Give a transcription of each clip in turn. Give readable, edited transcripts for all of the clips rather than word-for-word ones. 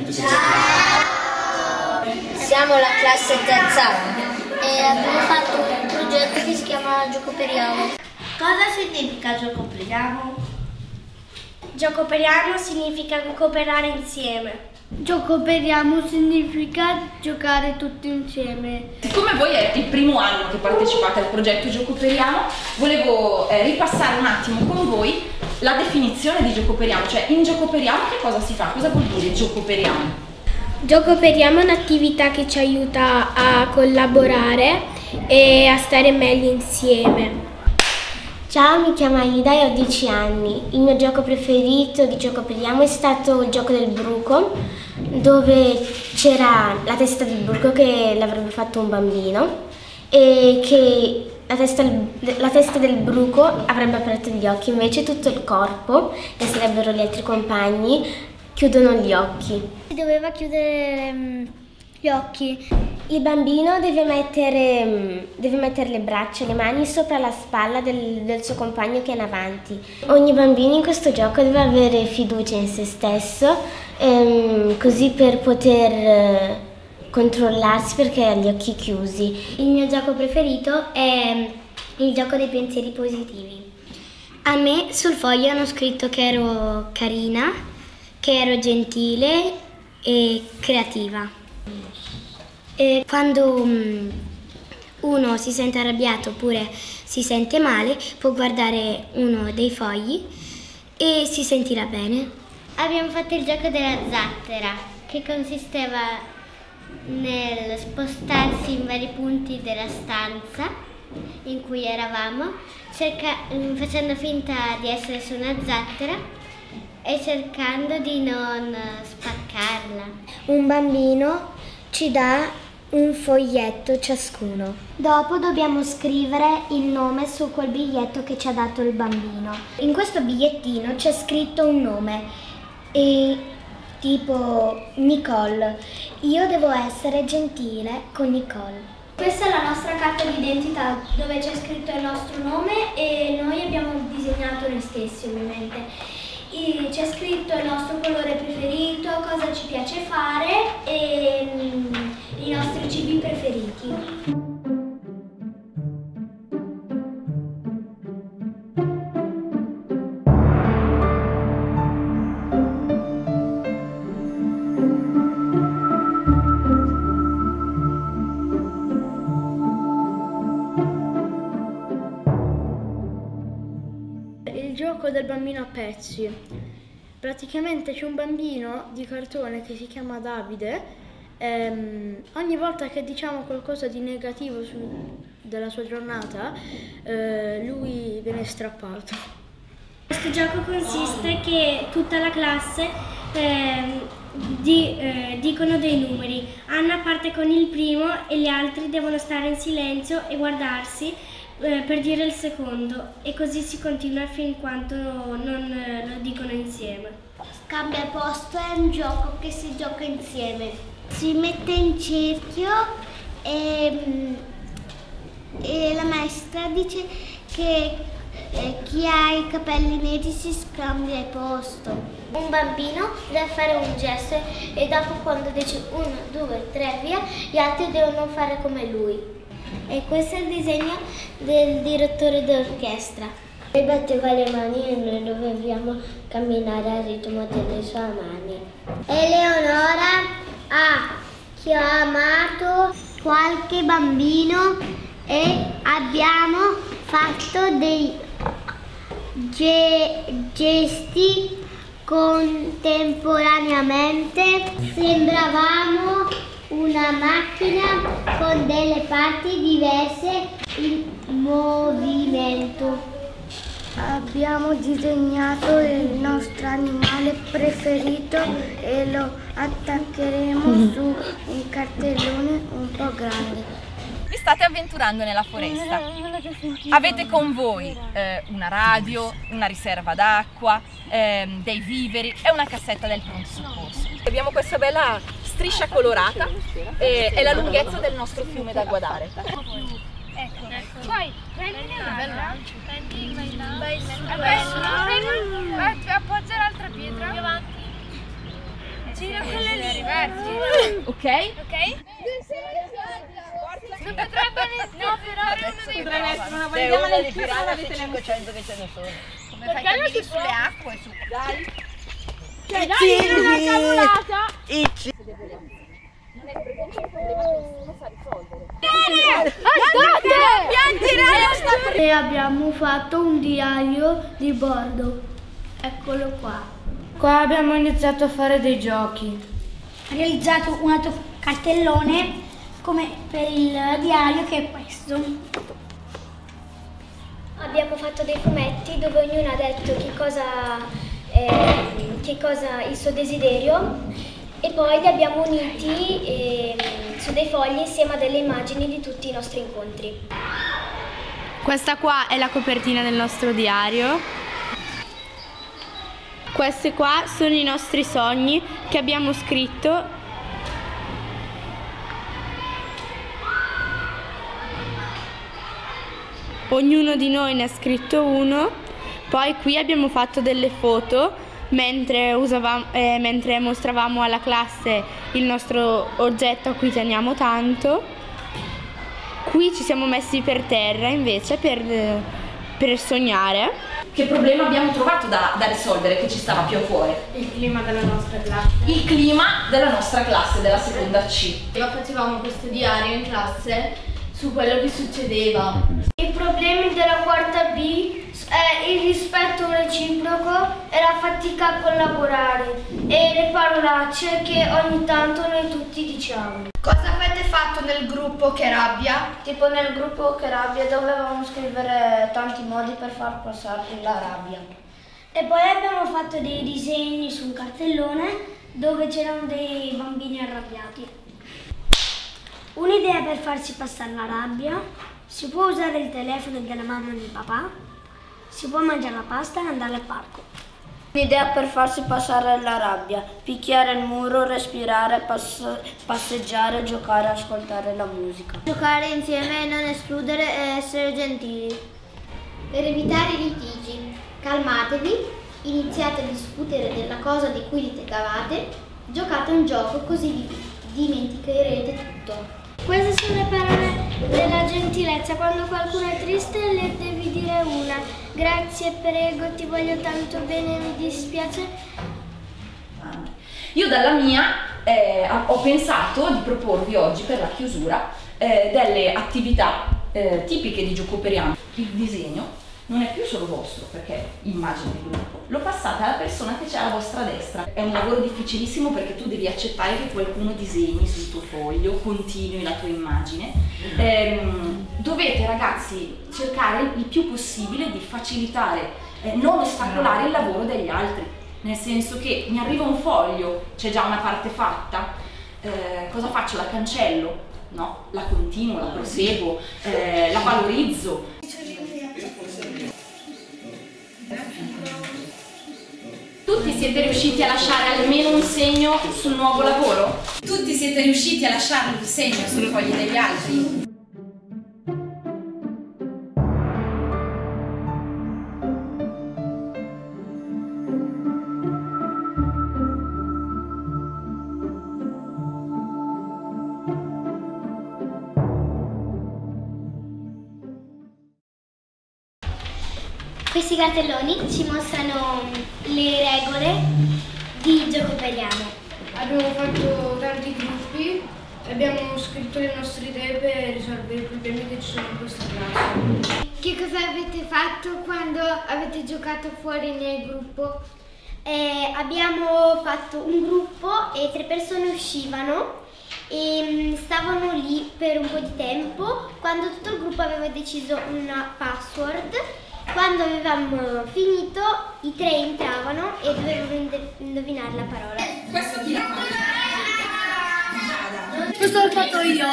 tutti che Siamo la classe terza e abbiamo fatto un progetto che si chiama Giocoperiamo. Cosa significa Giocoperiamo? Giocoperiamo significa cooperare insieme. Giocoperiamo significa giocare tutti insieme. Siccome voi è il primo anno che partecipate al progetto Giocoperiamo, volevo ripassare un attimo con voi la definizione di Giocoperiamo, cioè in Giocoperiamo che cosa si fa? Cosa vuol dire Giocoperiamo? Giocoperiamo è un'attività che ci aiuta a collaborare e a stare meglio insieme. Ciao, mi chiamo Aida e ho 10 anni. Il mio gioco preferito di Giocoperiamo è stato il gioco del bruco, dove c'era la testa del bruco che l'avrebbe fatto un bambino e che la testa del bruco avrebbe aperto gli occhi, invece tutto il corpo, che sarebbero gli altri compagni, chiudono gli occhi. Si doveva chiudere gli occhi. Il bambino deve mettere le braccia e le mani sopra la spalla del suo compagno che è in avanti. Ogni bambino in questo gioco deve avere fiducia in se stesso, così per poter controllarsi perché ha gli occhi chiusi. Il mio gioco preferito è il gioco dei pensieri positivi. A me sul foglio hanno scritto che ero carina, che ero gentile e creativa. E quando uno si sente arrabbiato oppure si sente male, può guardare uno dei fogli e si sentirà bene. Abbiamo fatto il gioco della zattera, che consisteva nel spostarsi in vari punti della stanza in cui eravamo, facendo finta di essere su una zattera e cercando di non spaccarla. Un bambino ci dà un foglietto ciascuno. Dopo dobbiamo scrivere il nome su quel biglietto che ci ha dato il bambino. In questo bigliettino c'è scritto un nome, tipo Nicole. Io devo essere gentile con Nicole. Questa è la nostra carta d'identità dove c'è scritto il nostro nome e noi abbiamo disegnato noi stessi ovviamente. C'è scritto il nostro colore preferito, cosa ci piace fare e i nostri cibi preferiti. Il gioco del bambino a pezzi. Praticamente c'è un bambino di cartone che si chiama Davide. Ogni volta che diciamo qualcosa di negativo della sua giornata, lui viene strappato. Questo gioco consiste che tutta la classe dicono dei numeri. Anna parte con il primo e gli altri devono stare in silenzio e guardarsi per dire il secondo, e così si continua fin quando non lo dicono insieme. Scambia posto è un gioco che si gioca insieme. Si mette in cerchio e la maestra dice che chi ha i capelli neri si scambia il posto. Un bambino deve fare un gesto e dopo, quando dice 1, 2, 3 via, gli altri devono fare come lui. E questo è il disegno del direttore d'orchestra. Lui batteva le mani e noi dovevamo camminare al ritmo delle sue mani. Eleonora ha chiamato qualche bambino e abbiamo fatto dei gesti contemporaneamente. Sembravamo una macchina con delle parti diverse in movimento. Abbiamo disegnato il nostro animale preferito e lo attaccheremo su un cartellone un po' grande. Vi state avventurando nella foresta. Avete con voi una radio, una riserva d'acqua, dei viveri e una cassetta del pronto soccorso. Abbiamo questa bella striscia colorata, è la lunghezza del nostro fiume da guardare. Ecco. Poi prendi appoggia l'altra pietra. Gira quelle lì. Grazie. Ok? Non potrebbe no, però è uno dei essere una Se uno di Pirana su 500 che ce ne sono. Come fai a capire sulle acque? Su... Dai. Cioè, dai, non è una cavolata! E abbiamo fatto un diario di bordo. Eccolo qua. Qua abbiamo iniziato a fare dei giochi. Ho realizzato un altro cartellone come per il diario, che è questo. Abbiamo fatto dei fumetti dove ognuno ha detto che cosa il suo desiderio e poi li abbiamo uniti su dei fogli insieme a delle immagini di tutti i nostri incontri. Questa qua è la copertina del nostro diario. Questi qua sono i nostri sogni che abbiamo scritto. Ognuno di noi ne ha scritto uno. Poi qui abbiamo fatto delle foto mentre mostravamo alla classe il nostro oggetto a cui teniamo tanto. Qui ci siamo messi per terra invece per sognare. Che problema abbiamo trovato da risolvere che ci stava più a cuore? Il clima della nostra classe. Il clima della nostra classe, della seconda C. Facevamo questo diario in classe su quello che succedeva. I problemi della quarta B è il rispetto reciproco e la fatica a collaborare e le parolacce che ogni tanto noi tutti diciamo. Cosa avete fatto nel gruppo Che Rabbia? Tipo nel gruppo Che Rabbia dovevamo scrivere tanti modi per far passare la rabbia. E poi abbiamo fatto dei disegni su un cartellone dove c'erano dei bambini arrabbiati. Un'idea per farsi passare la rabbia: si può usare il telefono della mamma e del papà, si può mangiare la pasta e andare al parco. Un'idea per farsi passare la rabbia: picchiare il muro, respirare, passeggiare, giocare, ascoltare la musica. Giocare insieme, non escludere e essere gentili. Per evitare i litigi, calmatevi, iniziate a discutere della cosa di cui litigavate, giocate un gioco così vi dimenticherete tutto. Queste sono le parole della gentilezza. Quando qualcuno è triste le devi dire una: grazie, prego, ti voglio tanto bene, mi dispiace. Io dalla mia ho pensato di proporvi oggi per la chiusura delle attività tipiche di Gioco Periano. Il disegno non è più solo vostro, perché immagine di gruppo, lo passate alla persona che c'è alla vostra destra. È un lavoro difficilissimo perché tu devi accettare che qualcuno disegni sul tuo foglio, continui la tua immagine. Dovete, ragazzi, cercare il più possibile di facilitare, non ostacolare il lavoro degli altri, nel senso che mi arriva un foglio, c'è già una parte fatta, cosa faccio? La cancello? No, la continuo, la proseguo, la valorizzo. Tutti siete riusciti a lasciare almeno un segno sul nuovo lavoro? Tutti siete riusciti a lasciare un segno sulle foglie degli altri? Questi cartelloni ci mostrano le regole di Gioco Periano. Abbiamo fatto tanti gruppi e abbiamo scritto le nostre idee per risolvere i problemi che ci sono in questa classe. Che cosa avete fatto quando avete giocato fuori nel gruppo? Abbiamo fatto un gruppo e 3 persone uscivano e stavano lì per un po' di tempo. Quando tutto il gruppo aveva deciso una password, quando avevamo finito i 3 entravano e dovevano indovinare la parola. Questo chi l'ha fatto? Questo l'ho fatto io.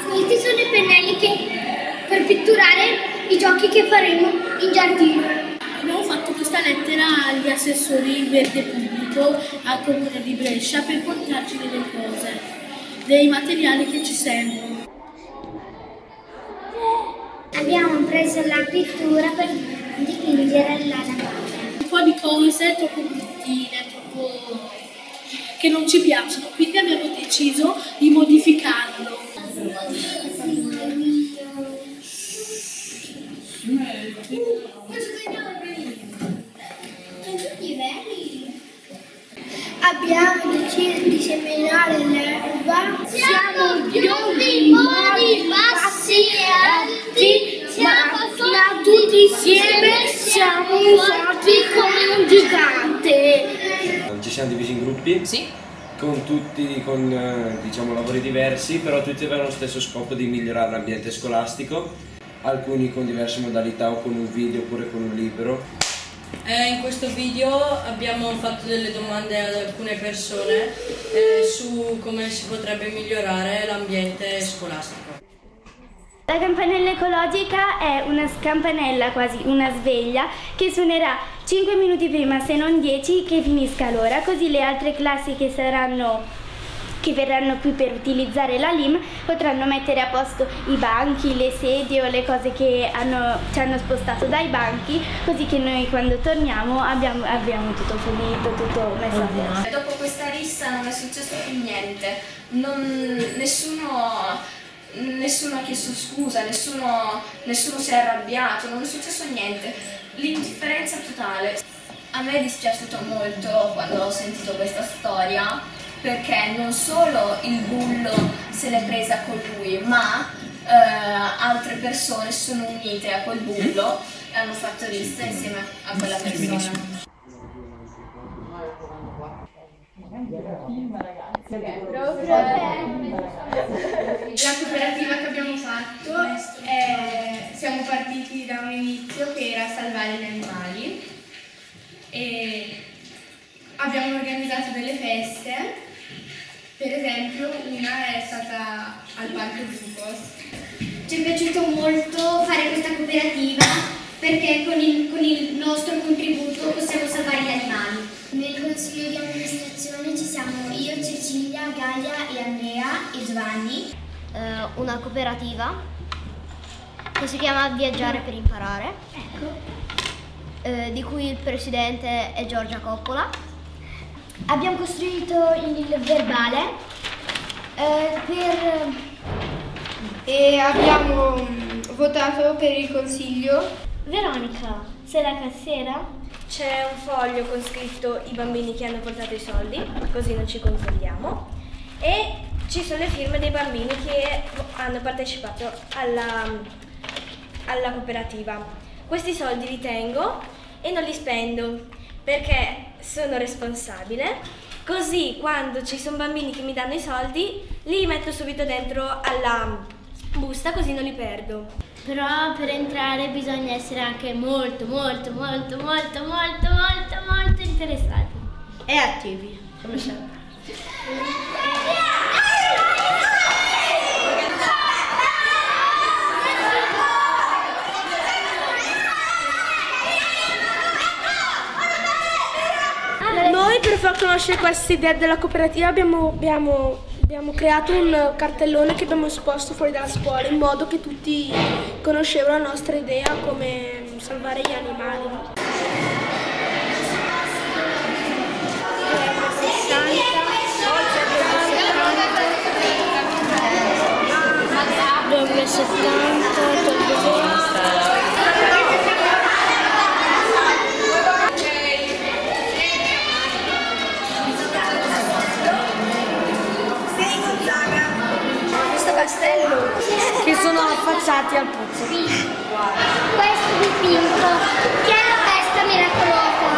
Questi sono i pennelli per pitturare i giochi che faremo in giardino. Abbiamo fatto questa lettera agli assessori Verde Pubblico al Comune di Brescia per portarci delle cose, dei materiali che ci servono. Abbiamo preso la pittura per dipingere la navata. po' di cose troppo bruttine, che non ci piacciono, quindi abbiamo deciso di modificarlo. Abbiamo deciso di seminare l'erba, siamo biondi, modi, bassi e alti, ma tutti insieme siamo forti come un gigante. Ci siamo divisi in gruppi, Sì. con diciamo, lavori diversi, però tutti avevano lo stesso scopo di migliorare l'ambiente scolastico, alcuni con diverse modalità o con un video oppure con un libro. In questo video abbiamo fatto delle domande ad alcune persone su come si potrebbe migliorare l'ambiente scolastico. La campanella ecologica è una campanella, quasi una sveglia, che suonerà 5 minuti prima, se non 10, che finisca l'ora, così le altre classi che verranno qui per utilizzare la LIM potranno mettere a posto i banchi, le sedie o le cose che ci hanno spostato dai banchi, così che noi quando torniamo abbiamo tutto pulito, tutto messo a posto. Dopo questa rissa non è successo più niente, nessuno ha chiesto scusa, nessuno si è arrabbiato, non è successo niente, l'indifferenza totale. A me è dispiaciuto molto quando ho sentito questa storia, perché non solo il bullo se l'è presa con lui, ma altre persone sono unite a quel bullo e hanno fatto rissa insieme a quella persona. La cooperativa che abbiamo fatto siamo partiti da un inizio che era salvare gli animali e abbiamo organizzato delle feste. Per esempio, una è stata al Parco Zucos. Ci è piaciuto molto fare questa cooperativa perché con il nostro contributo possiamo salvare gli animali. Nel consiglio di amministrazione ci siamo io, Cecilia, Gaia e Andrea e Giovanni. Una cooperativa che si chiama Viaggiare per imparare, di cui il presidente è Giorgia Coppola. Abbiamo costruito il verbale e abbiamo votato per il consiglio. Veronica, sei la cassiera? C'è un foglio con scritto i bambini che hanno portato i soldi, così non ci confondiamo, e ci sono le firme dei bambini che hanno partecipato alla cooperativa. Questi soldi li tengo e non li spendo perché sono responsabile, così quando ci sono bambini che mi danno i soldi li metto subito dentro alla busta, così non li perdo. Però per entrare bisogna essere anche molto interessati. E attivi, come sempre. Noi per far conoscere questa idea della cooperativa abbiamo creato un cartellone che abbiamo esposto fuori dalla scuola in modo che tutti conoscevano la nostra idea come salvare gli animali. Che sono affacciati al pozzo. Questo dipinto che è la festa miracolosa,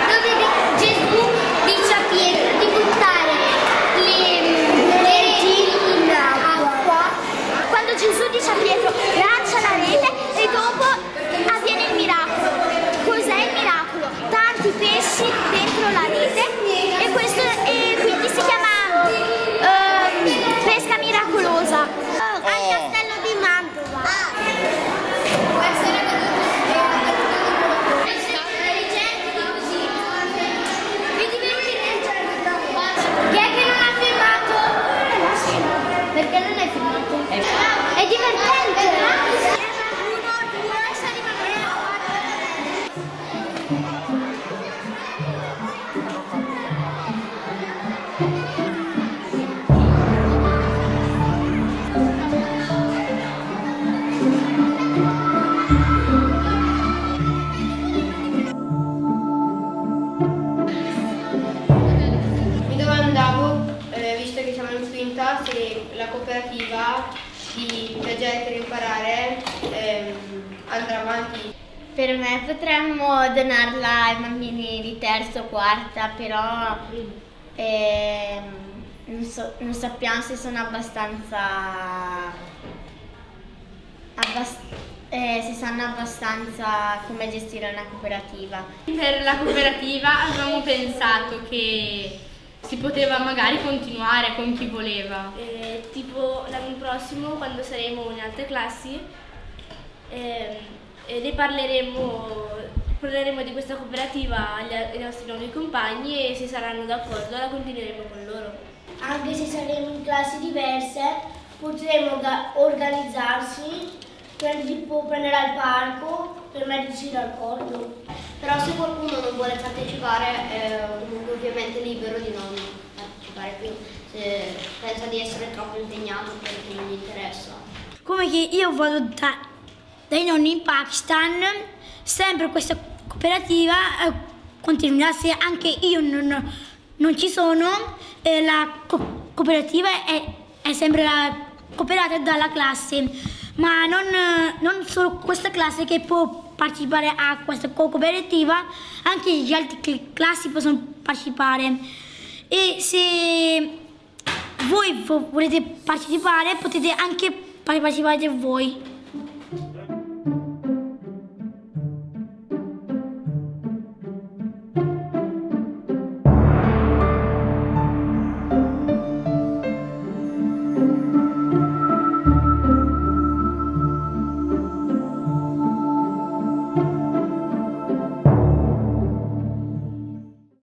dove Gesù dice a Pietro di buttare le reti in acqua. Quando Gesù dice a Pietro cooperativa di Viaggiare per imparare andrà avanti. Per me potremmo donarla ai bambini di terza o quarta, però non sappiamo se sono se sanno abbastanza come gestire una cooperativa. Per la cooperativa avevamo pensato che si poteva magari continuare con chi voleva. Tipo l'anno prossimo, quando saremo in altre classi, ne parleremo di questa cooperativa ai nostri nuovi compagni e se saranno d'accordo la continueremo con loro. Anche se saremo in classi diverse, potremo organizzarsi per tipo prendere al parco per metterci d'accordo. Però se qualcuno non vuole partecipare è ovviamente libero di non partecipare più, se pensa di essere troppo impegnato perché non gli interessa. Come che io vado dai nonni in Pakistan, sempre questa cooperativa continua, se anche io non ci sono, la cooperativa è sempre cooperata dalla classe. Ma non solo questa classe che può partecipare a questa cooperativa, anche gli altri classi possono partecipare. E se voi volete partecipare, potete anche partecipare voi.